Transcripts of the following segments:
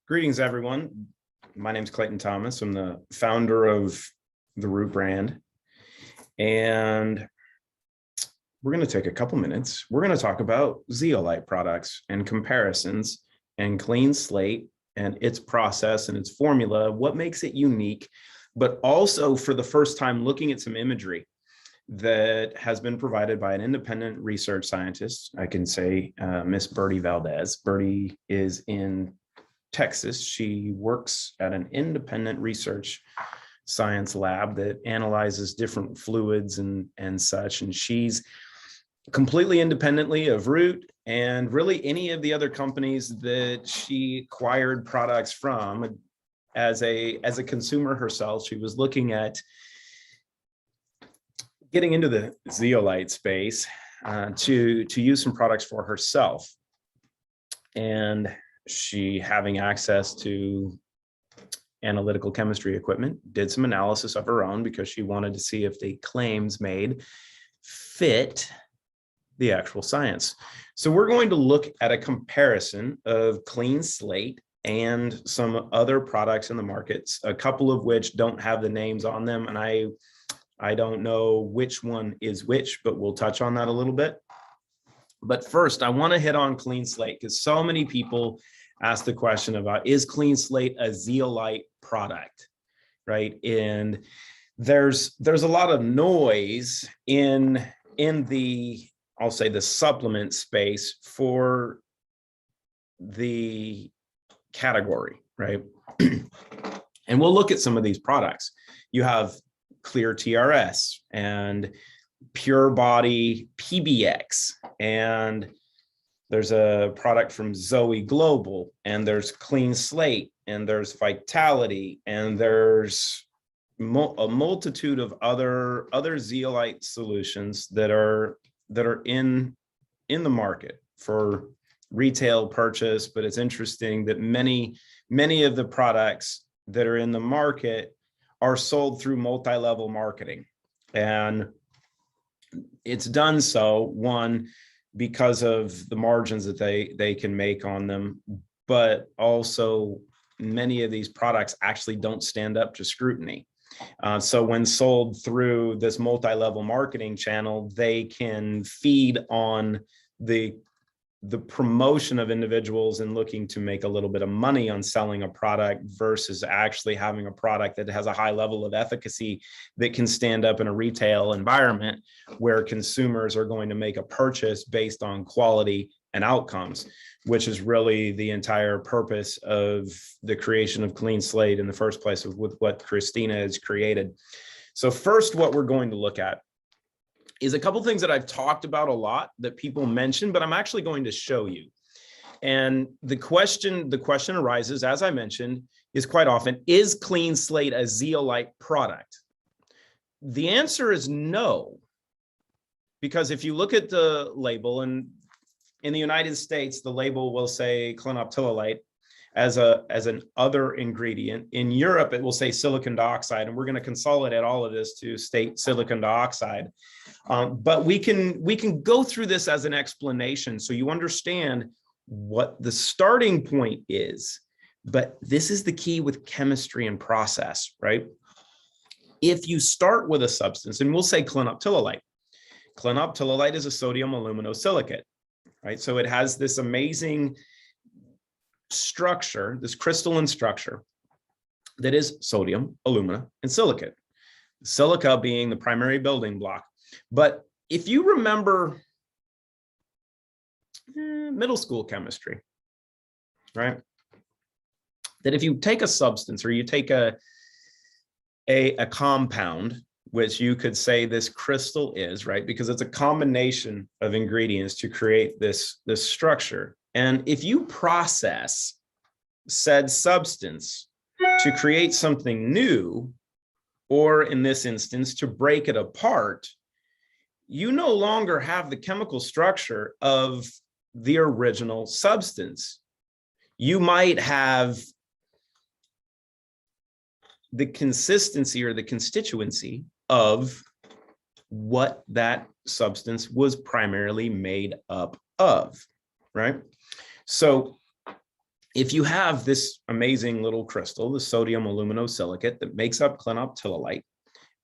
Greetings, everyone. My name is Clayton Thomas. I'm the founder of the Root brand. And we're going to take a couple minutes. We're going to talk about zeolite products and comparisons and CleanSlate and its process and its formula, what makes it unique, but also for the first time looking at some imagery that has been provided by an independent research scientist. I can say Miss Bertie Valdez. Bertie is in Texas. She works at an independent research science lab that analyzes different fluids and such. And she's completely independently of Root and really any of the other companies that she acquired products from. As a consumer herself, she was looking at getting into the zeolite space to use some products for herself. And she, having access to analytical chemistry equipment, did some analysis of her own because she wanted to see if the claims made fit the actual science. So we're going to look at a comparison of CleanSlate and some other products in the markets, a couple of which don't have the names on them. And I don't know which one is which, but we'll touch on that a little bit. But first, I want to hit on CleanSlate because so many people ask the question about, is CleanSlate a zeolite product, right? And there's a lot of noise in the, I'll say, the supplement space for the category, right? And we'll look at some of these products. You have Clear TRS and Pure Body PBX, and there's a product from Zoe Global, and there's CleanSlate, and there's Vitality, and there's a multitude of other zeolite solutions that are in the market for retail purchase. But it's interesting that many of the products that are in the market are sold through multi-level marketing, and it's done so, one, because of the margins that they can make on them, but also many of these products actually don't stand up to scrutiny. So when sold through this multi-level marketing channel, they can feed on the promotion of individuals and looking to make a little bit of money on selling a product versus actually having a product that has a high level of efficacy that can stand up in a retail environment where consumers are going to make a purchase based on quality and outcomes, which is really the entire purpose of the creation of CleanSlate in the first place with what Christina has created. So first, what we're going to look at is a couple things that I've talked about a lot that people mention, but I'm actually going to show you. And the question arises, as I mentioned, is quite often, is CleanSlate a zeolite product? The answer is no, because if you look at the label, and in the United States, the label will say Clinoptilolite as an other ingredient. In Europe, it will say silicon dioxide, and we're going to consolidate all of this to state silicon dioxide. But we can go through this as an explanation so you understand what the starting point is. But this is the key with chemistry and process, right? If you start with a substance, and we'll say Clinoptilolite. Clinoptilolite is a sodium aluminosilicate, right? So it has this amazing structure, this crystalline structure that is sodium, alumina, and silicate. Silica being the primary building block. But if you remember middle school chemistry, right? That if you take a substance or you take a compound, which you could say this crystal is, right? Because it's a combination of ingredients to create this structure. And if you process said substance to create something new, or in this instance, to break it apart, you no longer have the chemical structure of the original substance. You might have the consistency or the constituency of what that substance was primarily made up of, right? So if you have this amazing little crystal, the sodium aluminosilicate that makes up clinoptilolite,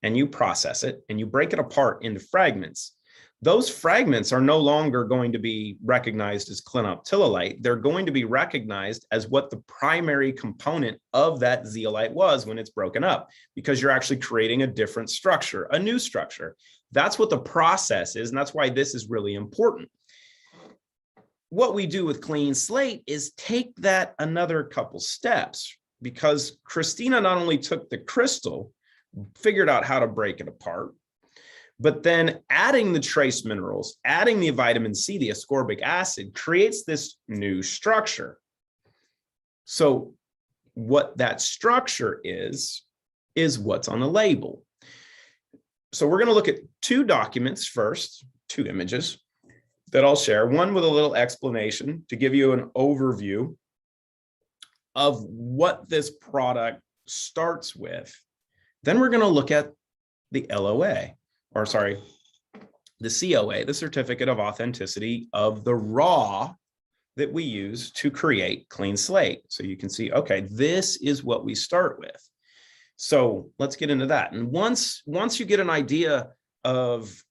and you process it and you break it apart into fragments, those fragments are no longer going to be recognized as clinoptilolite. They're going to be recognized as what the primary component of that zeolite was when it's broken up, because you're actually creating a different structure, a new structure. That's what the process is, and that's why this is really important. What we do with CleanSlate is take that another couple steps, because Christina not only took the crystal, figured out how to break it apart, but then adding the trace minerals, adding the vitamin C, the ascorbic acid, creates this new structure. So what that structure is what's on the label. So we're going to look at two documents first, two images that I'll share, one with a little explanation to give you an overview of what this product starts with. Then we're going to look at the LOA, or sorry, the COA, the Certificate of Authenticity of the raw that we use to create CleanSlate. So you can see, okay, this is what we start with. So let's get into that. And once you get an idea of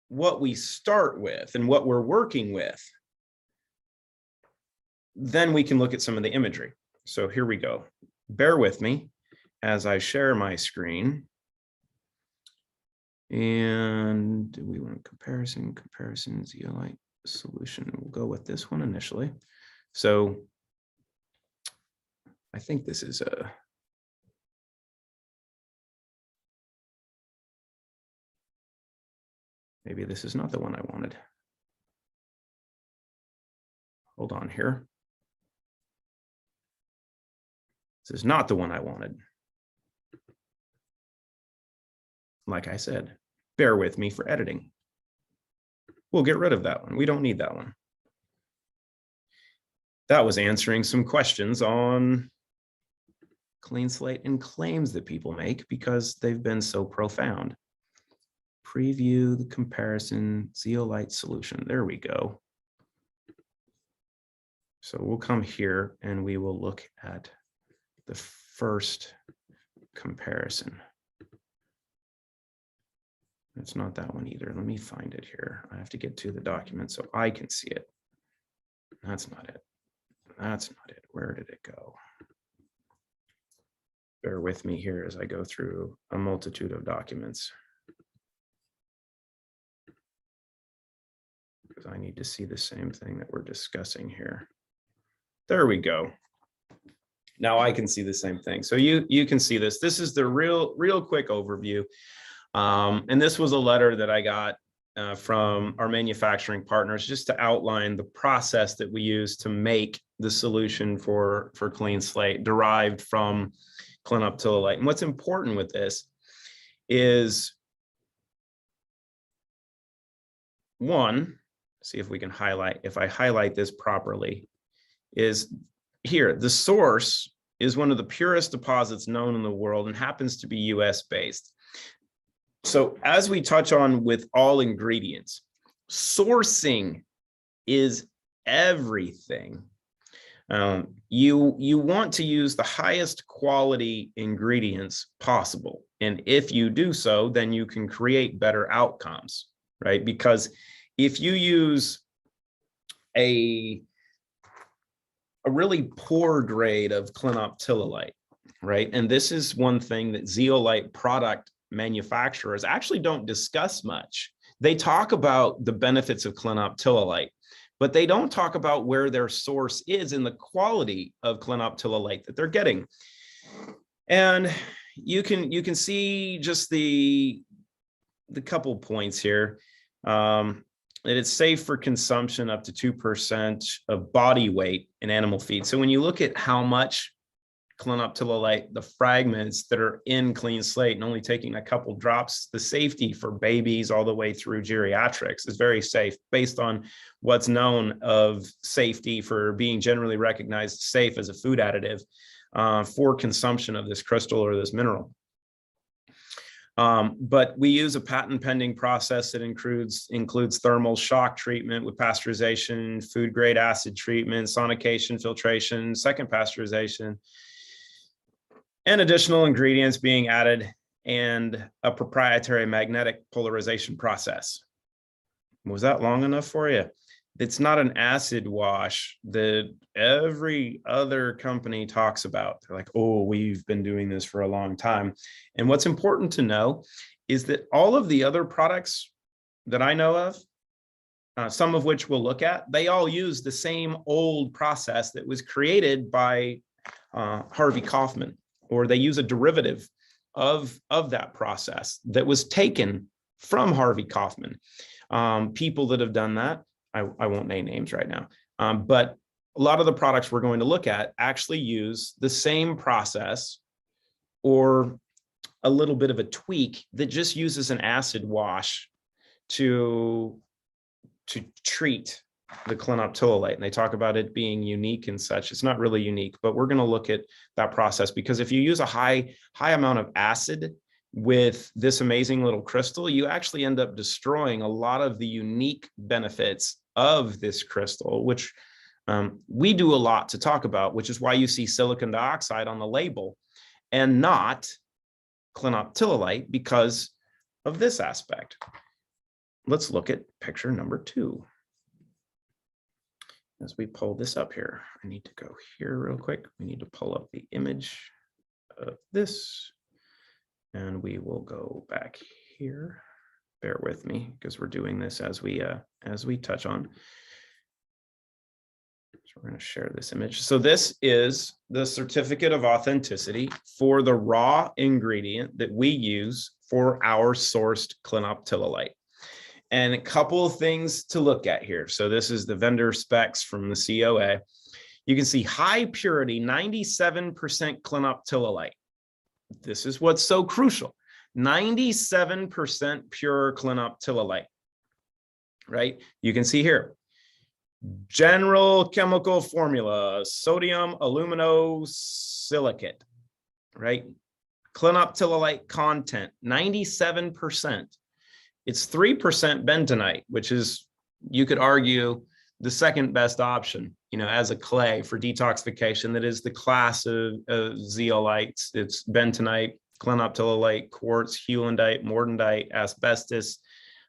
what we start with and what we're working with, then we can look at some of the imagery. So here we go. Bear with me as I share my screen. And do we want comparison, zeolite solution? We'll go with this one initially. So I think this is a, maybe this is not the one I wanted. Hold on here. This is not the one I wanted. Like I said, bear with me for editing. We'll get rid of that one. We don't need that one. That was answering some questions on CleanSlate and claims that people make because they've been so profound. Preview the comparison zeolite solution. There we go. So we'll come here and we will look at the first comparison. It's not that one either. Let me find it here. I have to get to the document so I can see it. That's not it. That's not it. Where did it go? Bear with me here as I go through a multitude of documents, because I need to see the same thing that we're discussing here. There we go. Now I can see the same thing. So you can see this. This is the real quick overview. And this was a letter that I got from our manufacturing partners just to outline the process that we use to make the solution for CleanSlate derived from Clinoptilolite. And what's important with this is, one, see if we can highlight, if I highlight this properly, is here, the source is one of the purest deposits known in the world and happens to be US based. So as we touch on with all ingredients, sourcing is everything. You want to use the highest quality ingredients possible. And if you do so, then you can create better outcomes, right? Because if you use a really poor grade of Clinoptilolite, right? And this is one thing that zeolite product manufacturers actually don't discuss much. They talk about the benefits of Clinoptilolite, but they don't talk about where their source is in the quality of Clinoptilolite that they're getting. And you can see just the couple points here. That it's safe for consumption up to 2% of body weight in animal feed. So when you look at how much Clinoptilolite, the fragments that are in CleanSlate and only taking a couple drops, the safety for babies all the way through geriatrics is very safe based on what's known of safety for being generally recognized safe as a food additive for consumption of this crystal or this mineral. But we use a patent pending process that includes thermal shock treatment with pasteurization, food grade acid treatment, sonication, filtration, second pasteurization, and additional ingredients being added, and a proprietary magnetic polarization process. Was that long enough for you? It's not an acid wash that every other company talks about. They're like, oh, we've been doing this for a long time. And what's important to know is that all of the other products that I know of, some of which we'll look at, they all use the same old process that was created by Harvey Kaufman, or they use a derivative of that process that was taken from Harvey Kaufman. People that have done that, I won't name names right now, but a lot of the products we're going to look at actually use the same process or a little bit of a tweak that just uses an acid wash to treat the Clinoptilolite. And they talk about it being unique and such. It's not really unique, but we're going to look at that process, because if you use a high amount of acid with this amazing little crystal, you actually end up destroying a lot of the unique benefits of this crystal, which we do a lot to talk about, which is why you see silicon dioxide on the label and not Clinoptilolite, because of this aspect. Let's look at picture number 2. As we pull this up here, I need to go here real quick. We need to pull up the image of this, and we will go back here. Bear with me, because we're doing this as we touch on. So we're going to share this image. So this is the certificate of authenticity for the raw ingredient that we use for our sourced Clinoptilolite. And a couple of things to look at here. So this is the vendor specs from the COA. You can see high purity, 97% Clinoptilolite. This is what's so crucial. 97% pure Clinoptilolite, right? You can see here, general chemical formula, sodium aluminosilicate, right? Clinoptilolite content, 97%. It's 3% bentonite, which is, you could argue, the second best option, as a clay for detoxification. That is the class of zeolites. It's bentonite, clinoptilolite, quartz, heulandite, mordandite, asbestos.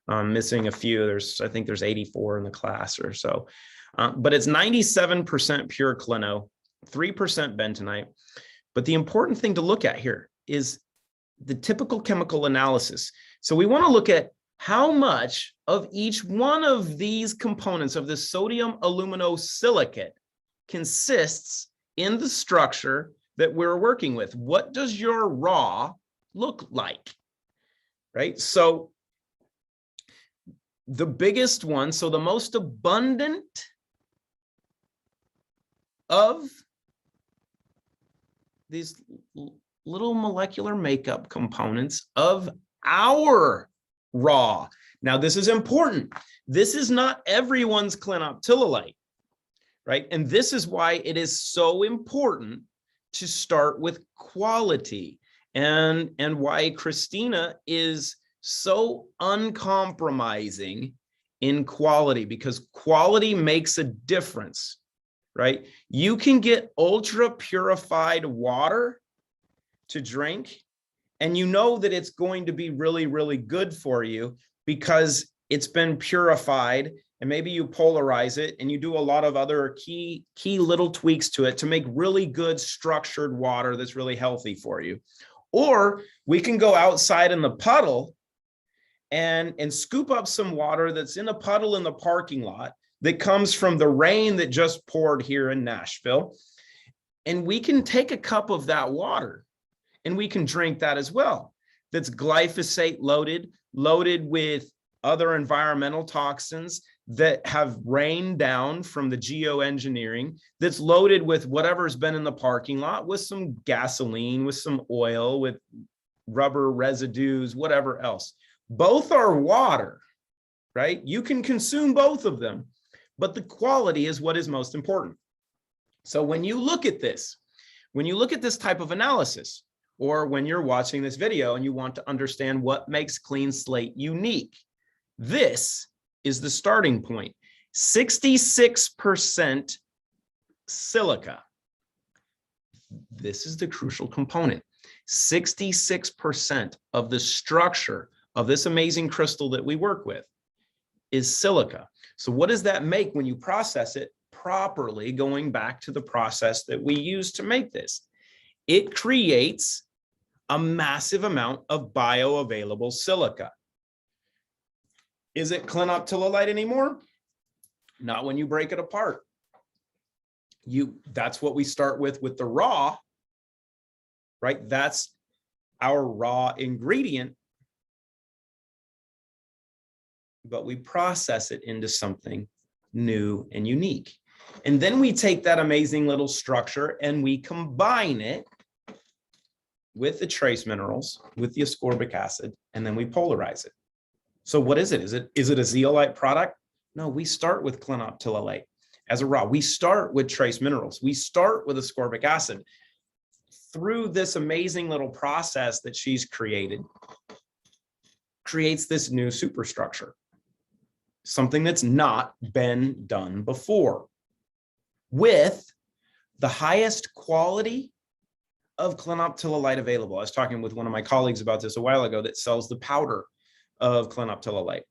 Missing a few. I think there's 84 in the class or so. But it's 97% pure clino, 3% bentonite. But the important thing to look at here is the typical chemical analysis. So we want to look at how much of each one of these components of this sodium aluminosilicate consists in the structure that we're working with. What does your raw look like, right? So the biggest one, so the most abundant of these little molecular makeup components of our raw. Now, this is important. This is not everyone's Clinoptilolite, right? And this is why it is so important to start with quality, and why Christina is so uncompromising in quality, because quality makes a difference, right? You can get ultra purified water to drink, and you know that it's going to be really, really good for you because it's been purified, and maybe you polarize it and you do a lot of other key little tweaks to it to make really good structured water that's really healthy for you. Or we can go outside in the puddle and scoop up some water that's in a puddle in the parking lot that comes from the rain that just poured here in Nashville. And we can take a cup of that water and we can drink that as well. That's glyphosate loaded with other environmental toxins that have rained down from the geoengineering, that's loaded with whatever's been in the parking lot, with some gasoline, with some oil, with rubber residues, whatever else. Both are water, right? You can consume both of them, but the quality is what is most important. So when you look at this type of analysis, or when you're watching this video and you want to understand what makes CleanSlate unique. This is the starting point. 66% silica. This is the crucial component. 66% of the structure of this amazing crystal that we work with is silica. So what does that make when you process it properly, going back to the process that we use to make this? It creates a massive amount of bioavailable silica. Is it Clinoptilolite anymore? Not when you break it apart. That's what we start with the raw, right? That's our raw ingredient, but we process it into something new and unique. And then we take that amazing little structure and we combine it with the trace minerals, with the ascorbic acid, and then we polarize it. So what is it? Is it a zeolite product? No, we start with clinoptilolite as a raw. We start with trace minerals. We start with ascorbic acid. Through this amazing little process that she's created, creates this new superstructure, something that's not been done before, with the highest quality of clinoptilolite available. I was talking with one of my colleagues about this a while ago that sells the powder of clinoptilolite.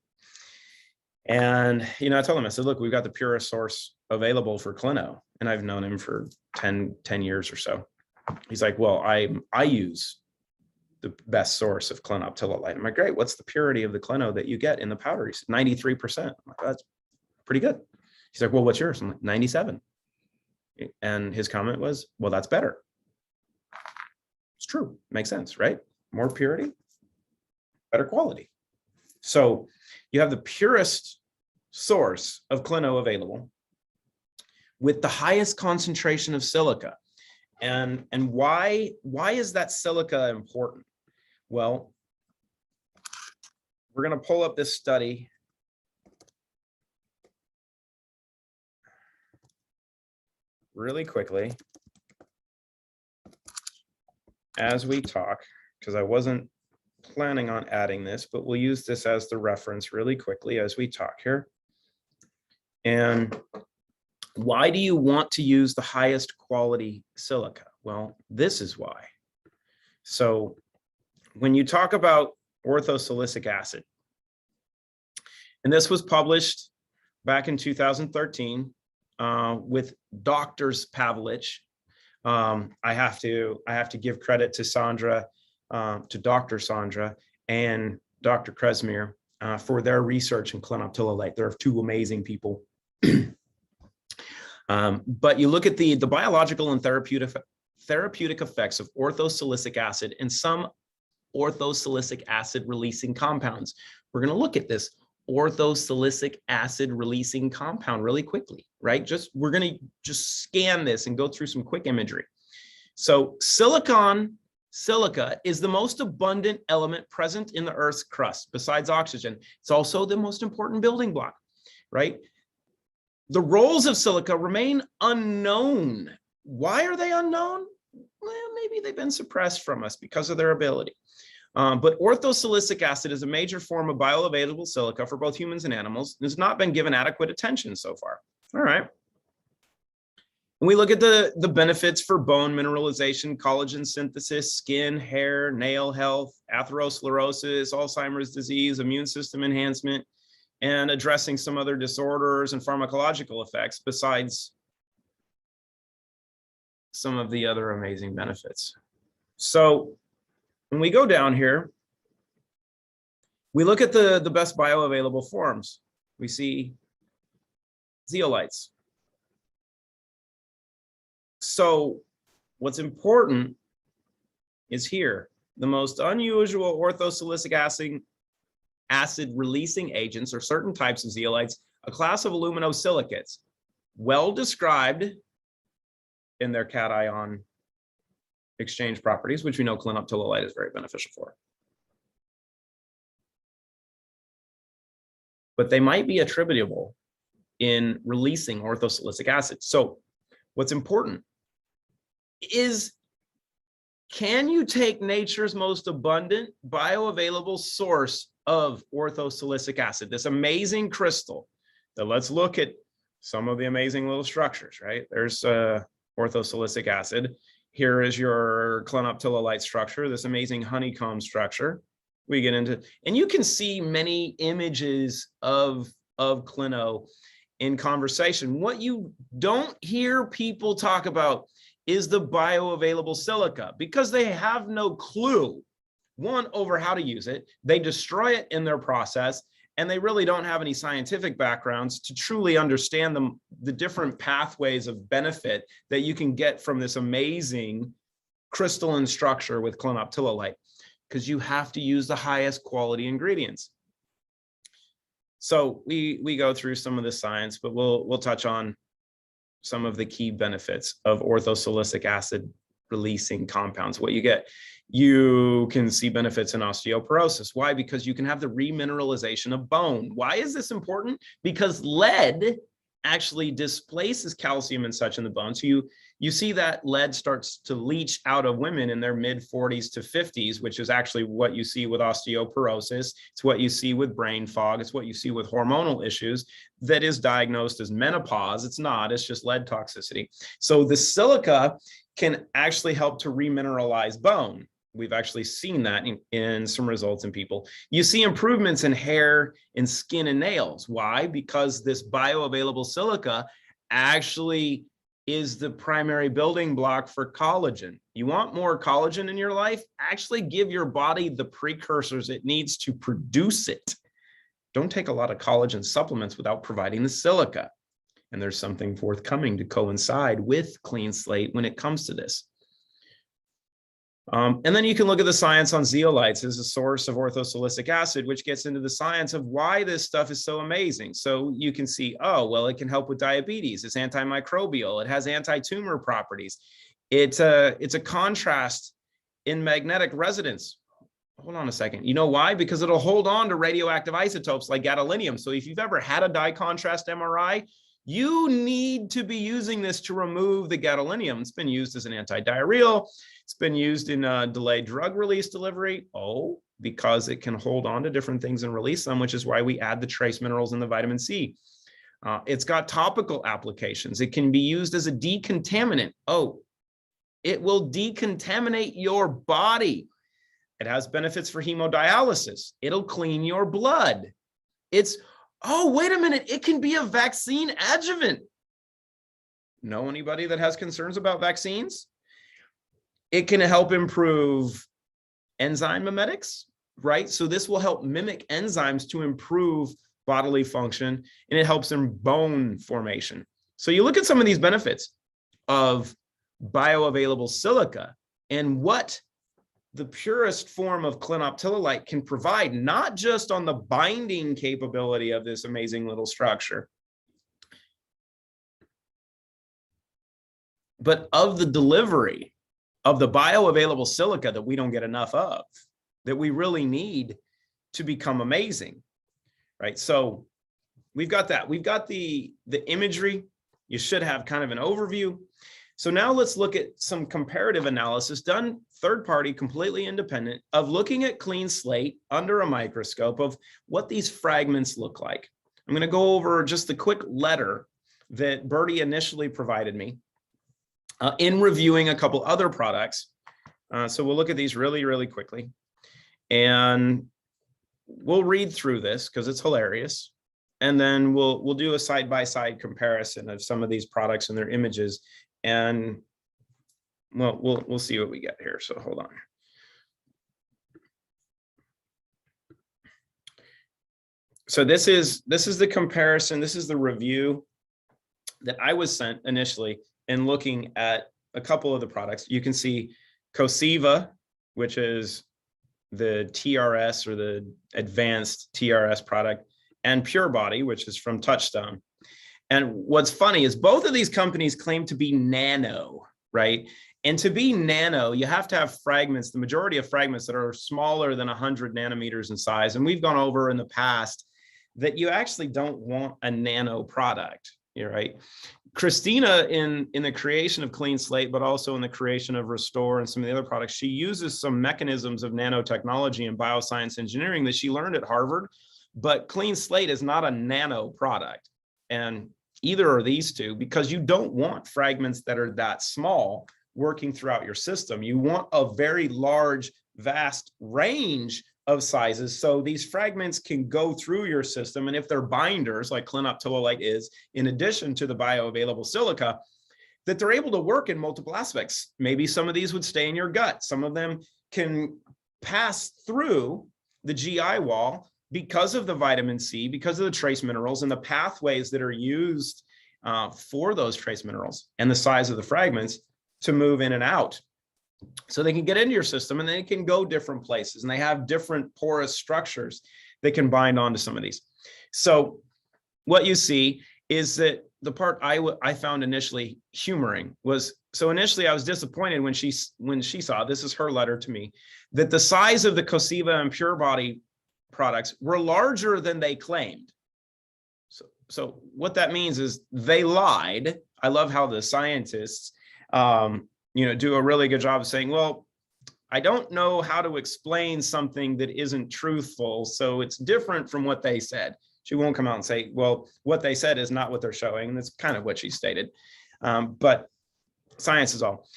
And, I told him, I said, look, we've got the purest source available for Clino. And I've known him for 10 years or so. He's like, well, I use the best source of clinoptilolite. I'm like, great. What's the purity of the Clino that you get in the powder? He said, 93%. I'm like, that's pretty good. He's like, well, what's yours? I'm like, 97. And his comment was, well, that's better. It's true. Makes sense, right? More purity, better quality. So you have the purest source of Clino available with the highest concentration of silica. And why is that silica important? Well, we're going to pull up this study. Really quickly as we talk, because I wasn't planning on adding this, but we'll use this as the reference really quickly as we talk here. And why do you want to use the highest quality silica? Well, this is why. So when you talk about orthosilicic acid, and this was published back in 2013 with Doctors Pavlich. I have to give credit to Sandra, to Dr. Sandra and Dr. Kresmir for their research in clinoptilolite. They're two amazing people. But you look at the biological and therapeutic effects of orthosilicic acid and some orthosilicic acid releasing compounds. We're going to look at this orthosilicic acid releasing compound really quickly, right? We're going to just scan this and go through some quick imagery. So silica is the most abundant element present in the Earth's crust besides oxygen. It's also the most important building block, right? The roles of silica remain unknown. Why are they unknown? Well, maybe they've been suppressed from us because of their ability. But orthosilicic acid is a major form of bioavailable silica for both humans and animals. It has not been given adequate attention so far. All right. When we look at the benefits for bone mineralization, collagen synthesis, skin, hair, nail health, atherosclerosis, Alzheimer's disease, immune system enhancement, and addressing some other disorders and pharmacological effects besides some of the other amazing benefits. So when we go down here, we look at the best bioavailable forms. We see zeolites. So what's important is here, the most unusual orthosilicic acid releasing agents are certain types of zeolites, a class of aluminosilicates, well described in their cation exchange properties, which we know clinoptilolite is very beneficial for. But they might be attributable in releasing orthosilicic acid. So what's important is Can you take nature's most abundant bioavailable source of orthosilicic acid, this amazing crystal? Now let's look at some of the amazing little structures, right? There's orthosilicic acid. Here is your Clinoptilolite structure, this amazing honeycomb structure. We get into, and you can see many images of Clino in conversation. What you don't hear people talk about is the bioavailable silica, because they have no clue, one, over how to use it. They destroy it in their process, and they really don't have any scientific backgrounds to truly understand the different pathways of benefit that you can get from this amazing crystalline structure with Clinoptilolite, because you have to use the highest quality ingredients. So we go through some of the science, but we'll touch on some of the key benefits of orthosilicic acid releasing compounds. What you get, you can see benefits in osteoporosis. Why? Because you can have the remineralization of bone. Why is this important? Because lead actually displaces calcium and such in the bone. So you see that lead starts to leach out of women in their mid 40s to 50s, which is actually what you see with osteoporosis. It's what you see with brain fog. It's what you see with hormonal issues that is diagnosed as menopause. It's not, it's just lead toxicity. So the silica can actually help to remineralize bone. We've actually seen that in some results in people. You see improvements in hair and skin and nails. Why? Because this bioavailable silica actually is the primary building block for collagen. You want more collagen in your life? Actually give your body the precursors it needs to produce it. Don't take a lot of collagen supplements without providing the silica. And there's something forthcoming to coincide with CleanSlate when it comes to this. And then you can look at the science on zeolites as a source of orthosilicic acid, which gets into the science of why this stuff is so amazing. So you can see, oh, well, it can help with diabetes. It's antimicrobial. It has anti-tumor properties. It's a contrast in magnetic resonance. Hold on a second. You know why? Because it'll hold on to radioactive isotopes like gadolinium. So if you've ever had a dye contrast MRI, you need to be using this to remove the gadolinium. It's been used as an antidiarrheal. It's been used in delayed drug release delivery. Oh, because it can hold on to different things and release them, which is why we add the trace minerals and the vitamin C. It's got topical applications. It can be used as a decontaminant. Oh, it will decontaminate your body. It has benefits for hemodialysis. It'll clean your blood. Oh, wait a minute, it can be a vaccine adjuvant. Know anybody that has concerns about vaccines? It can help improve enzyme mimetics, right? So this will help mimic enzymes to improve bodily function, and it helps in bone formation. So you look at some of these benefits of bioavailable silica and what the purest form of Clinoptilolite can provide, not just on the binding capability of this amazing little structure, but of the delivery of the bioavailable silica that we don't get enough of, that we really need to become amazing, right? So we've got that. We've got the imagery. You should have kind of an overview. So now let's look at some comparative analysis done third party, completely independent, of looking at CleanSlate under a microscope of what these fragments look like. I'm going to go over just the quick letter that Bertie initially provided me in reviewing a couple other products. So we'll look at these really, really quickly. And we'll read through this because it's hilarious. And then we'll do a side-by-side comparison of some of these products and their images. And well, we'll see what we get here. So hold on. So this is the comparison. This is the review that I was sent initially in looking at a couple of the products. You can see Cosiva, which is the TRS or the advanced TRS product, and Pure Body, which is from Touchstone. And what's funny is both of these companies claim to be nano, right? And to be nano, you have to have fragments, the majority of fragments that are smaller than 100 nanometers in size. And we've gone over in the past that you actually don't want a nano product, right? Christina, in the creation of CleanSlate, but also in the creation of Restore and some of the other products, she uses some mechanisms of nanotechnology and bioscience engineering that she learned at Harvard. But CleanSlate is not a nano product, and either are these two, because you don't want fragments that are that small working throughout your system. You want a very large, vast range of sizes, so these fragments can go through your system. And if they're binders, like Clinoptilolite is, in addition to the bioavailable silica, that they're able to work in multiple aspects. Maybe some of these would stay in your gut. Some of them can pass through the GI wall because of the vitamin C, because of the trace minerals and the pathways that are used for those trace minerals and the size of the fragments to move in and out. So they can get into your system and they can go different places, and they have different porous structures that can bind onto some of these. So what you see is that the part I found initially humoring was, so initially I was disappointed when she saw, this is her letter to me, that the size of the Cosiva and Pure Body products were larger than they claimed. So what that means is they lied. I love how the scientists do a really good job of saying, well, I don't know how to explain something that isn't truthful, so it's different from what they said. She won't come out and say, well, what they said is not what they're showing. And that's kind of what she stated. But science is all.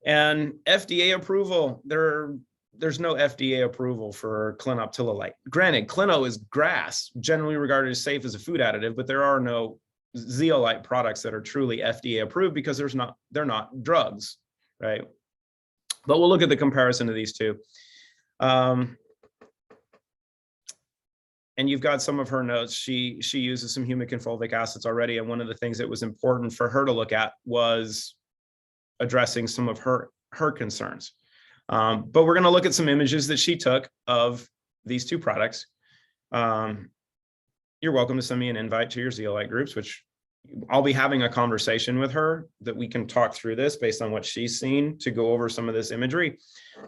And FDA approval, there's no FDA approval for Clinoptilolite. Granted, Clino is grass, generally regarded as safe as a food additive, but there are no Zeolite products that are truly FDA approved because they're not drugs, right? But we'll look at the comparison of these two. And you've got some of her notes. She uses some humic and fulvic acids already, and one of the things that was important for her to look at was addressing some of her concerns. But we're going to look at some images that she took of these two products. You're welcome to send me an invite to your Zeolite groups, which I'll be having a conversation with her that we can talk through this based on what she's seen to go over some of this imagery.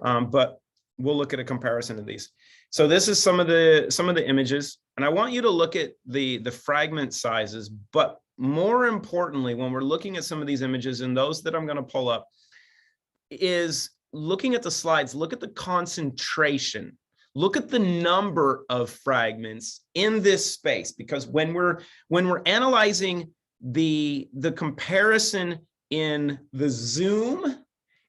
But we'll look at a comparison of these. So this is some of the images, and I want you to look at the fragment sizes, but more importantly, when we're looking at some of these images and those that I'm going to pull up, is looking at the slides, look at the concentration. Look at the number of fragments in this space, because when we're analyzing the comparison in the zoom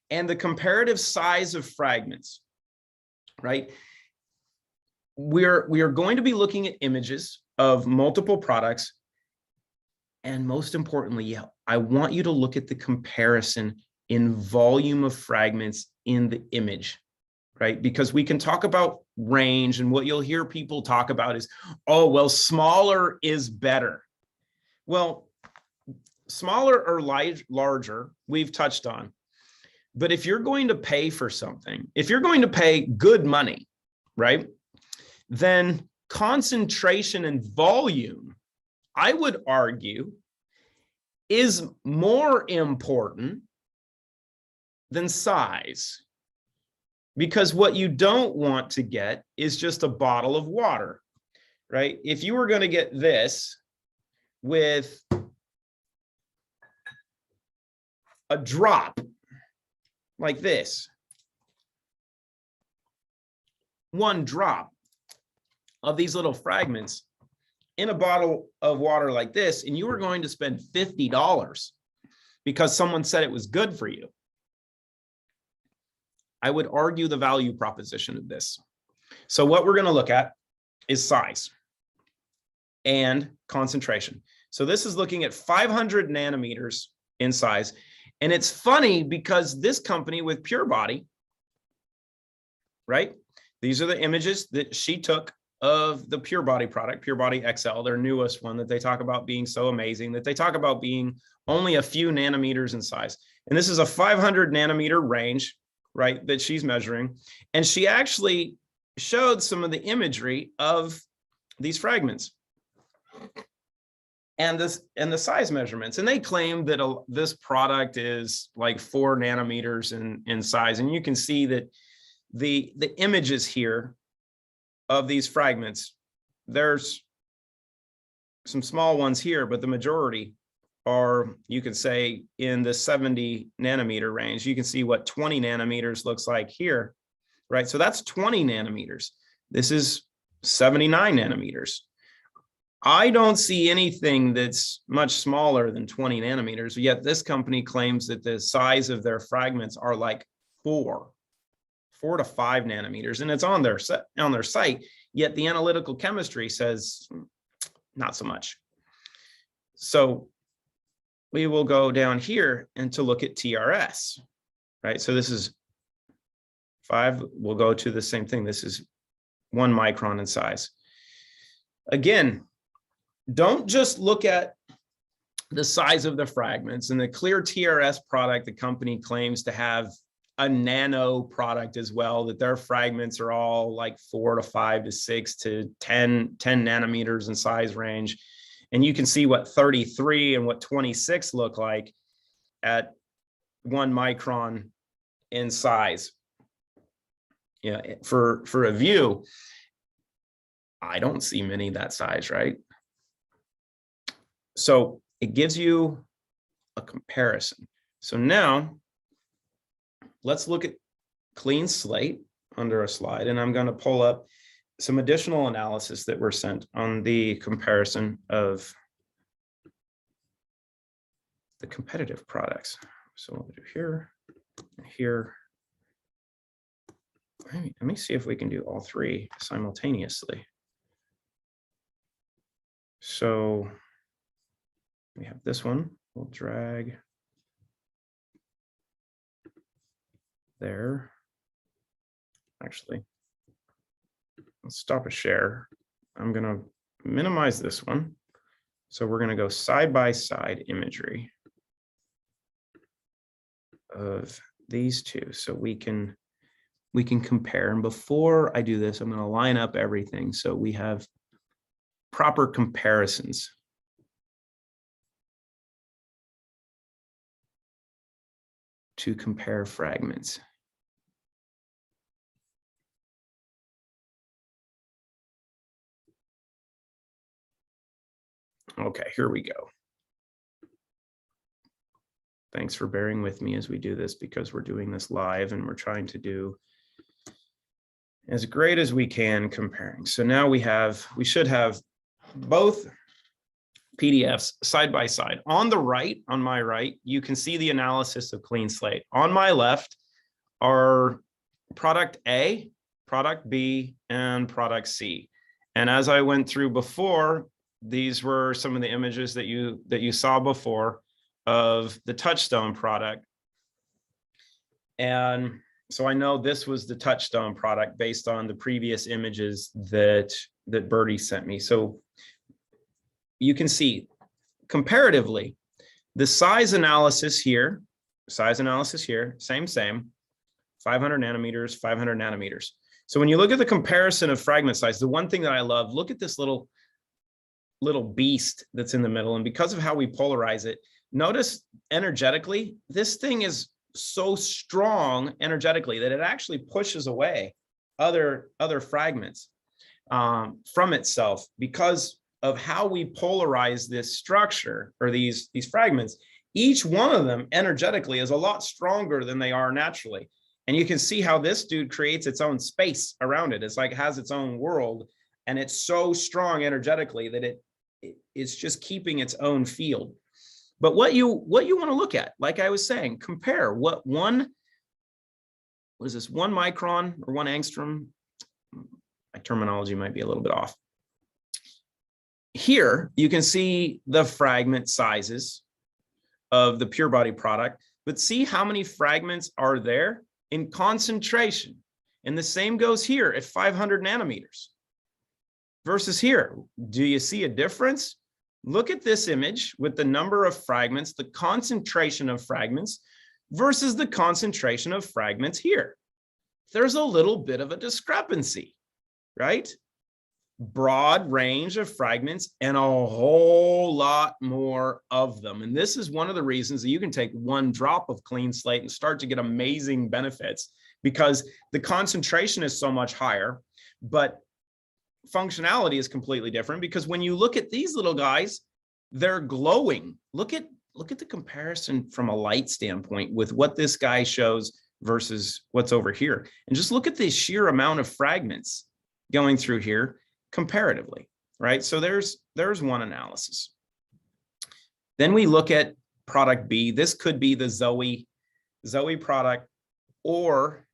and the comparative size of fragments, right? We are going to be looking at images of multiple products, and most importantly, I want you to look at the comparison in volume of fragments in the image. Right? Because we can talk about range, and what you'll hear people talk about is, oh, well, smaller is better. Well, smaller or larger, we've touched on. But if you're going to pay for something, if you're going to pay good money, right, then concentration and volume, I would argue, is more important than size. Because what you don't want to get is just a bottle of water, right? If you were going to get this with a drop like this, one drop of these little fragments in a bottle of water like this, and you were going to spend $50 because someone said it was good for you, I would argue the value proposition of this. So what we're going to look at is size and concentration. So this is looking at 500 nanometers in size. And it's funny because this company with Pure Body, right? These are the images that she took of the Pure Body product, Pure Body XL, their newest one that they talk about being so amazing, that they talk about being only a few nanometers in size. And this is a 500 nanometer range, right, that she's measuring. And she actually showed some of the imagery of these fragments and the size measurements. And they claim that this product is like 4 nanometers in size. And you can see that the images here of these fragments, there's some small ones here, but the majority are, you could say, in the 70 nanometer range. You can see what 20 nanometers looks like here, right? So that's 20 nanometers. This is 79 nanometers. I don't see anything that's much smaller than 20 nanometers, yet this company claims that the size of their fragments are like 4 to 5 nanometers, and it's on their site, yet the analytical chemistry says not so much. So we will go down here and to look at TRS, right? So this is 5, we'll go to the same thing. This is 1 micron in size. Again, don't just look at the size of the fragments. And the clear TRS product, the company claims to have a nano product as well, that their fragments are all like 4 to 5 to 6 to 10 nanometers in size range. And you can see what 33 and what 26 look like at 1 micron in size. Yeah, for a view, I don't see many that size, right? So it gives you a comparison. So now let's look at CleanSlate under a slide, and I'm going to pull up some additional analysis that were sent on the comparison of the competitive products. So we'll do here, here. Let me see if we can do all 3 simultaneously. So we have this one, we'll drag there. Actually, let's stop a share. I'm gonna minimize this one. So we're gonna go side by side imagery of these two so we can compare. And before I do this, I'm gonna line up everything so we have proper comparisons. To compare fragments. Okay, here we go. Thanks for bearing with me as we do this, because we're doing this live and we're trying to do as great as we can comparing. So now we should have both PDFs side by side. On the right, on my right, you can see the analysis of CleanSlate. On my left are product A, product B, and product C. And as I went through before, these were some of the images that you saw before of the Touchstone product. And so I know this was the Touchstone product based on the previous images that Bertie sent me. So you can see comparatively the size analysis here, same, 500 nanometers, 500 nanometers. So when you look at the comparison of fragment size, the one thing that I love, look at this little beast that's in the middle. And because of how we polarize it, notice energetically, this thing is so strong energetically that it actually pushes away other fragments from itself because of how we polarize this structure or these fragments. Each one of them energetically is a lot stronger than they are naturally. And you can see how this dude creates its own space around it. It's like it has its own world, and it's so strong energetically that it's just keeping its own field. But what you want to look at, like I was saying, compare what what is this, 1 micron or 1 angstrom? My terminology might be a little bit off. Here, you can see the fragment sizes of the pure body product, but see how many fragments are there in concentration. And the same goes here at 500 nanometers versus here. Do you see a difference? Look at this image with the number of fragments, the concentration of fragments versus the concentration of fragments here. There's a little bit of a discrepancy, right? Broad range of fragments and a whole lot more of them. And this is one of the reasons that you can take 1 drop of CleanSlate and start to get amazing benefits, because the concentration is so much higher, but functionality is completely different. Because when you look at these little guys, they're glowing. Look at look at the comparison from a light standpoint with what this guy shows versus what's over here. And just look at the sheer amount of fragments going through here comparatively, right? So there's one analysis. Then we look at product B. This could be the Zoe product, or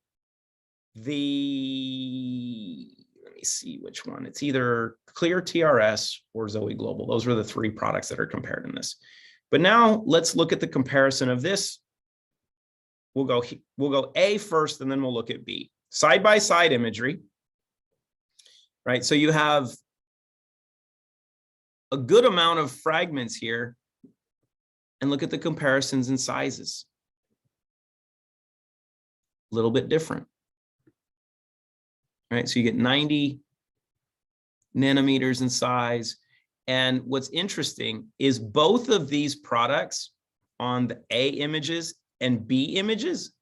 the, let me see which one. It's either Clear TRS or Zoe Global. Those were the three products that are compared in this. But now let's look at the comparison of this. We'll go A first, and then we'll look at B. Side-by-side imagery, right? So you have a good amount of fragments here, and look at the comparisons in sizes. A little bit different, right? So you get 90 nanometers in size. And what's interesting is both of these products on the A images and B images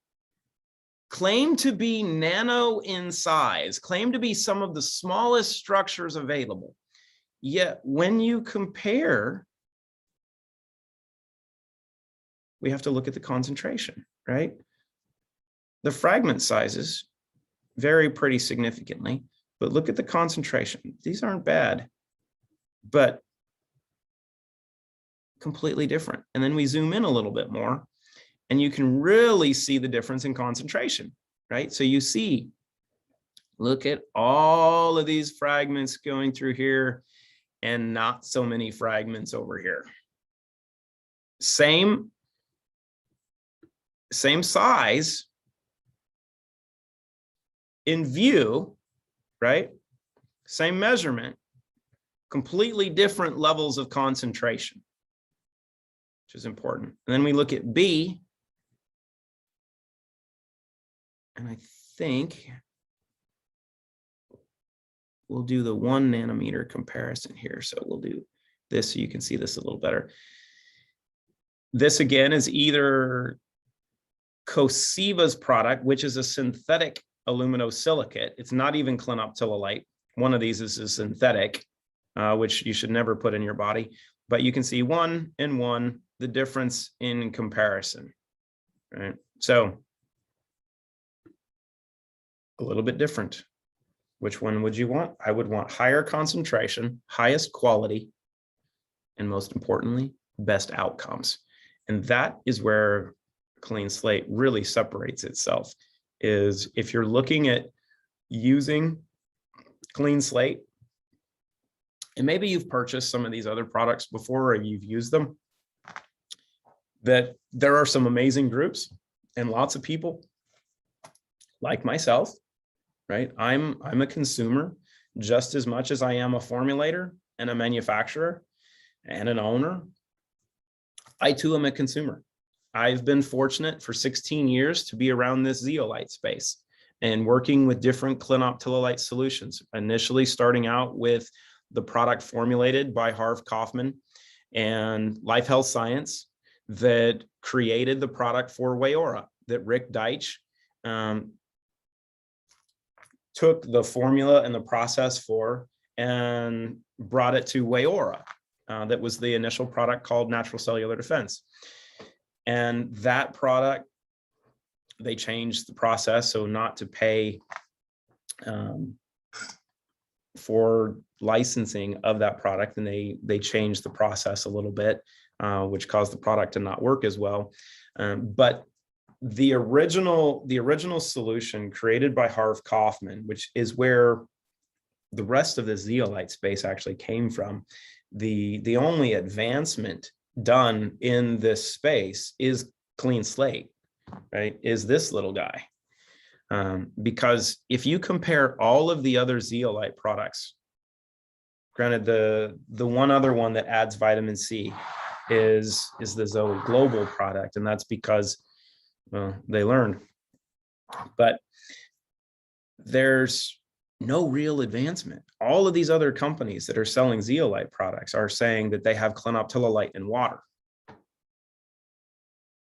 claim to be nano in size, claim to be some of the smallest structures available. Yet when you compare, we have to look at the concentration, right? The fragment sizes vary pretty significantly, but look at the concentration. These aren't bad, but completely different. And then we zoom in a little bit more, and you can really see the difference in concentration, right? So you see, look at all of these fragments going through here and not so many fragments over here. Same size in view, right? Same measurement, completely different levels of concentration, which is important. And then we look at B, and I think we'll do the 1 nanometer comparison here. So we'll do this so you can see this a little better. This again is either Cosiva's product, which is a synthetic aluminosilicate. It's not even Clinoptilolite. One of these is a synthetic, which you should never put in your body. But you can see 1 and 1, the difference in comparison, right? So a little bit different. Which one would you want? I would want higher concentration, highest quality, and most importantly, best outcomes. And that is where CleanSlate really separates itself, is if you're looking at using CleanSlate, and maybe you've purchased some of these other products before or you've used them, that there are some amazing groups and lots of people like myself, right? I'm a consumer just as much as I am a formulator and a manufacturer and an owner. I too am a consumer. I've been fortunate for 16 years to be around this zeolite space and working with different Clinoptilolite solutions, initially starting out with the product formulated by Harv Kaufman and Life Health Science that created the product for Wayora that Rick Deitch took the formula and the process for and brought it to Wayora. That was the initial product called Natural Cellular Defense. And that product, they changed the process so not to pay for licensing of that product, and they changed the process a little bit, which caused the product to not work as well. But the original solution created by Harv Kaufman, which is where the rest of the zeolite space actually came from, the only advancement done in this space is CleanSlate, right? Is this little guy. Because if you compare all of the other zeolite products, granted the one other one that adds vitamin C is the Zoe Global product, and that's because, well, they learned. But there's no real advancement. All of these other companies that are selling zeolite products are saying that they have Clinoptilolite in water.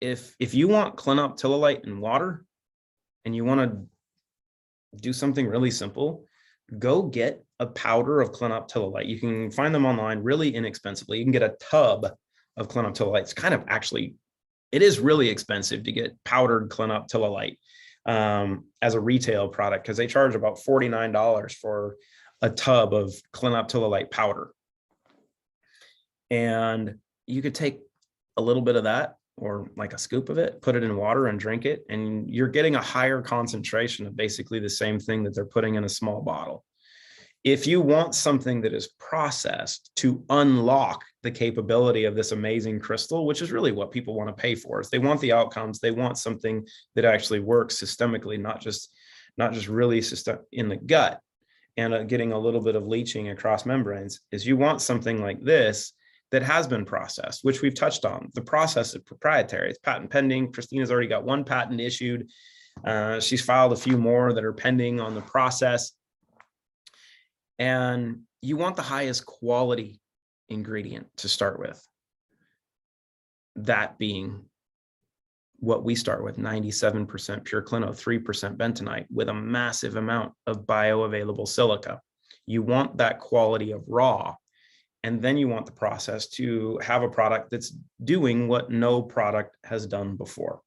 If you want Clinoptilolite in water and you want to do something really simple, go get a powder of Clinoptilolite. You can find them online really inexpensively. You can get a tub of clinoptilolite. It's kind of actually, it is really expensive to get powdered clinoptilolite as a retail product, because they charge about $49 for a tub of clinoptilolite powder. And you could take a little bit of that, or like a scoop of it, put it in water and drink it, and you're getting a higher concentration of basically the same thing that they're putting in a small bottle. If you want something that is processed to unlock the capability of this amazing crystal, which is really what people want to pay for, is they want the outcomes, they want something that actually works systemically, not just really in the gut and getting a little bit of leaching across membranes, is you want something like this that has been processed, which we've touched on. The process is proprietary, it's patent pending. Christina's already got 1 patent issued. She's filed a few more that are pending on the process. And you want the highest quality ingredient to start with. That being what we start with, 97% pure clino, 3% bentonite, with a massive amount of bioavailable silica. You want that quality of raw, and then you want the process to have a product that's doing what no product has done before.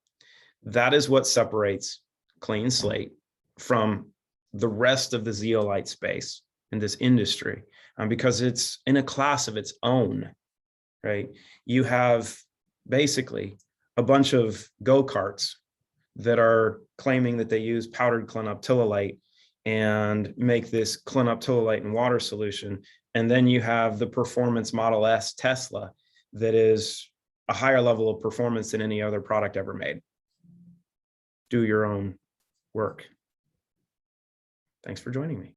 That is what separates CleanSlate from the rest of the zeolite space in this industry, because it's in a class of its own, right? You have basically a bunch of go-karts that are claiming that they use powdered clinoptilolite and make this clinoptilolite in water solution. And then you have the performance Model S Tesla that is a higher level of performance than any other product ever made. Do your own work. Thanks for joining me.